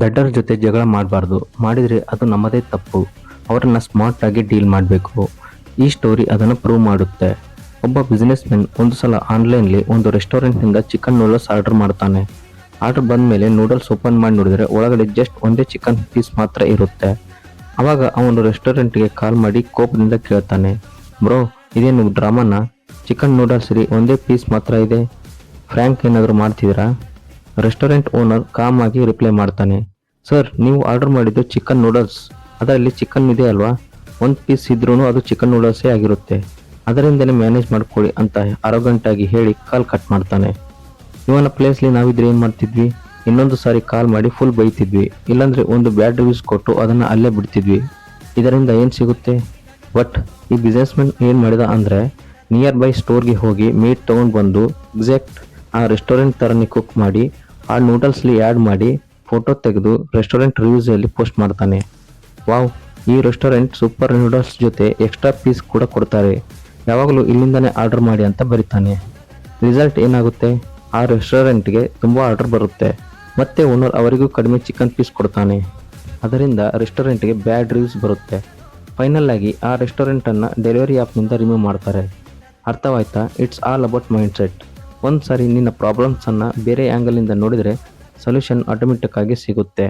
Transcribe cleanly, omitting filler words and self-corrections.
ದಡ್ಡರ ಜೊತೆ ಜಗಳ ಮಾಡಬಾರ್ದು, ಮಾಡಿದರೆ ಅದು ನಮ್ಮದೇ ತಪ್ಪು. ಅವರನ್ನು ಸ್ಮಾರ್ಟ್ ಆಗಿ ಡೀಲ್ ಮಾಡಬೇಕು. ಈ ಸ್ಟೋರಿ ಅದನ್ನು ಪ್ರೂವ್ ಮಾಡುತ್ತೆ. ಒಬ್ಬ ಬಿಸ್ನೆಸ್ ಮ್ಯಾನ್ ಒಂದು ಸಲ ಆನ್ಲೈನ್ಲಿ ಒಂದು ರೆಸ್ಟೋರೆಂಟ್ನಿಂದ ಚಿಕನ್ ನೂಡಲ್ಸ್ ಆರ್ಡರ್ ಮಾಡ್ತಾನೆ. ಆರ್ಡರ್ ಬಂದ ಮೇಲೆ ನೂಡಲ್ಸ್ ಓಪನ್ ಮಾಡಿ ನೋಡಿದರೆ ಒಳಗಡೆ ಜಸ್ಟ್ ಒಂದೇ ಚಿಕನ್ ಪೀಸ್ ಮಾತ್ರ ಇರುತ್ತೆ. ಆವಾಗ ಅವನು ರೆಸ್ಟೋರೆಂಟ್ಗೆ ಕಾಲ್ ಮಾಡಿ ಕೋಪದಿಂದ ಕೇಳ್ತಾನೆ, ಬ್ರೋ ಇದೇನು ಡ್ರಾಮಾನ? ಚಿಕನ್ ನೂಡಲ್ಸ್ ರೀ, ಒಂದೇ ಪೀಸ್ ಮಾತ್ರ ಇದೆ. ಫ್ರ್ಯಾಂಕ್ ಏನಾದರೂ ಮಾಡ್ತಿದ್ದೀರಾ? ರೆಸ್ಟೋರೆಂಟ್ ಓನರ್ ಕಾಮ್ ಆಗಿ ರಿಪ್ಲೈ ಮಾಡ್ತಾನೆ, ಸರ್ ನೀವು ಆರ್ಡರ್ ಮಾಡಿದ್ದು ಚಿಕನ್ ನೂಡಲ್ಸ್, ಅದರಲ್ಲಿ ಚಿಕನ್ ಇದೆ ಅಲ್ವಾ? ಒಂದು ಪೀಸ್ ಇದ್ರೂ ಅದು ಚಿಕನ್ ನೂಡಲ್ಸೇ ಆಗಿರುತ್ತೆ, ಅದರಿಂದನೇ ಮ್ಯಾನೇಜ್ ಮಾಡ್ಕೊಳ್ಳಿ ಅಂತ ಅರೋಗಂಟ್ ಆಗಿ ಹೇಳಿ ಕಾಲ್ ಕಟ್ ಮಾಡ್ತಾನೆ. ಇವನ ಪ್ಲೇಸ್ಲಿ ನಾವಿದ್ರೆ ಏನು ಮಾಡ್ತಿದ್ವಿ? ಇನ್ನೊಂದು ಸಾರಿ ಕಾಲ್ ಮಾಡಿ ಫುಲ್ ಬೈತಿದ್ವಿ, ಇಲ್ಲಾಂದ್ರೆ ಒಂದು ಬ್ಯಾಡ್ ರಿವ್ಯೂಸ್ ಕೊಟ್ಟು ಅದನ್ನು ಅಲ್ಲೇ ಬಿಡ್ತಿದ್ವಿ. ಇದರಿಂದ ಏನು ಸಿಗುತ್ತೆ? ಬಟ್ ಈ ಬಿಸ್ನೆಸ್ ಮ್ಯಾನ್ ಏನು ಮಾಡಿದ ಅಂದರೆ, ನಿಯರ್ ಬೈ ಸ್ಟೋರ್ಗೆ ಹೋಗಿ ಮೀಟ್ ತೊಗೊಂಡು ಬಂದು ಎಕ್ಸಾಕ್ಟ್ ಆ ರೆಸ್ಟೋರೆಂಟ್ ಥರನೇ ಕುಕ್ ಮಾಡಿ ಆ ನೂಡಲ್ಸ್ಲಿ ಆ್ಯಡ್ ಮಾಡಿ ಫೋಟೋ ತೆಗೆದು ರೆಸ್ಟೋರೆಂಟ್ ರಿವ್ಯೂಸಲ್ಲಿ ಪೋಸ್ಟ್ ಮಾಡ್ತಾನೆ. ವಾವ್, ಈ ರೆಸ್ಟೋರೆಂಟ್ ಸೂಪರ್ ನೂಡಲ್ಸ್ ಜೊತೆ ಎಕ್ಸ್ಟ್ರಾ ಪೀಸ್ ಕೂಡ ಕೊಡ್ತಾರೆ, ಯಾವಾಗಲೂ ಇಲ್ಲಿಂದನೇ ಆರ್ಡರ್ ಮಾಡಿ ಅಂತ ಬರೀತಾನೆ. ರಿಸಲ್ಟ್ ಏನಾಗುತ್ತೆ? ಆ ರೆಸ್ಟೋರೆಂಟ್ಗೆ ತುಂಬ ಆರ್ಡರ್ ಬರುತ್ತೆ, ಮತ್ತೆ ಓನರ್ ಅವರಿಗೂ ಕಡಿಮೆ ಚಿಕನ್ ಪೀಸ್ ಕೊಡ್ತಾನೆ. ಅದರಿಂದ ರೆಸ್ಟೋರೆಂಟ್ಗೆ ಬ್ಯಾಡ್ ರಿವ್ಯೂಸ್ ಬರುತ್ತೆ. ಫೈನಲ್ ಆಗಿ ಆ ರೆಸ್ಟೋರೆಂಟನ್ನು ಡೆಲಿವರಿ ಆ್ಯಪ್ನಿಂದ ರಿಮೂವ್ ಮಾಡ್ತಾರೆ. ಅರ್ಥವಾಯ್ತಾ? It's all about mind set. ಒಂದು ಸಾರಿ ನಿನ್ನ ಪ್ರಾಬ್ಲಮ್ಸನ್ನು ಬೇರೆ ಆ್ಯಂಗಲಿಂದ ನೋಡಿದರೆ ಸೊಲ್ಯೂಷನ್ ಆಟೋಮೆಟಿಕ್ ಆಗಿ ಸಿಗುತ್ತೆ.